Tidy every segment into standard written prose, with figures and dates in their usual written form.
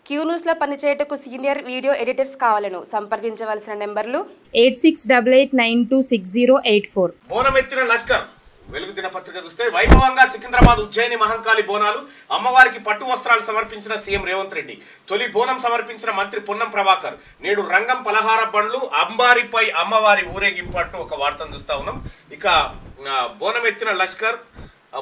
Q news లో పనిచేయటకు senior video editors కావాలను సంప్రదించవలసిన నెంబర్లు 8688926084. బోనమెత్తిన లష్కర్ వెలుగు దినపత్రిక చూస్తే వైభవంగా సికింద్రాబాద్ ఉజ్జయిని మహంకాళి బోనాలు అమ్మవారికి పట్టు వస్త్రాలు సమర్పించిన సీఎం రేవంత్ రెడ్డి. తొలి బోనం సమర్పించిన మంత్రి పొన్నం ప్రభాకర్. నేడు రంగం పలహార బండ్లు అంబారిపై అమ్మవారి ఊరేగింపు అంటూ ఒక వార్తను చూస్తా ఉన్నాం. ఇక బోనమెత్తిన లష్కర్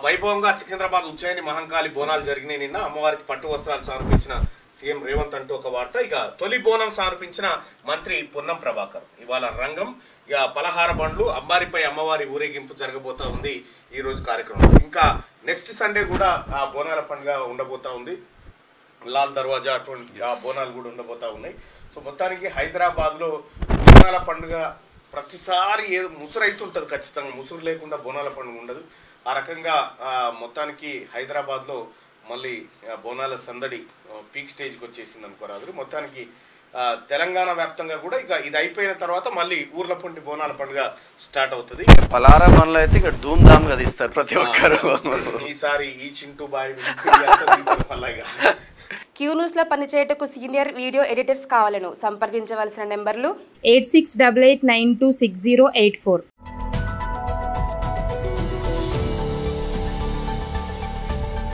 వైభవంగా సికింద్రాబాద్ ఉజ్జయిని మహంకాళి బోనాలు జరిగినాయి. నిన్న అమ్మవారికి పట్టు వస్త్రాలు సమర్పించిన సీఎం రేవంత్ అంటూ ఒక వార్త. ఇక తొలి బోనం సమర్పించిన మంత్రి పొన్నం ప్రభాకర్. ఇవాళ రంగం ఇక పలహార బండ్లు అంబారిపై అమ్మవారి ఊరేగింపు జరగబోతా ఉంది ఈ రోజు కార్యక్రమం. ఇంకా నెక్స్ట్ సండే కూడా ఆ బోనాల పండుగ ఉండబోతా ఉంది. లాల్ దర్వాజా అటువంటి ఆ బోనాలు కూడా ఉండబోతా ఉన్నాయి. సో మొత్తానికి హైదరాబాద్లో బోనాల పండుగ ప్రతిసారి ఏదో ముసురు అవుతుంటుంది, ఖచ్చితంగా ముసురు లేకుండా బోనాల పండుగ ఉండదు. ఆ రకంగా మొత్తానికి హైదరాబాద్లో మళ్ళీ బోనాల సందడి పీక్ స్టేజ్కి వచ్చేసింది అనుకోరాదు. మొత్తానికి తెలంగాణ వ్యాప్తంగా కూడా ఇక ఇది అయిపోయిన తర్వాత మళ్ళీ ఊర్ల పొంటి బోనాల పండుగ స్టార్ట్ అవుతుంది. పలారా బండ్లు అయితే ఇక ధూమ్ ధామ్ గా తీస్తారు ప్రతి ఒక్కరు. ఈసారి ఈ చింటూ బాయ్ క్యూ న్యూస్ లో పనిచేయటకు సీనియర్ వీడియో ఎడిటర్స్ కావాలను సంప్రదించవలసిన నెంబర్లు 8688926084.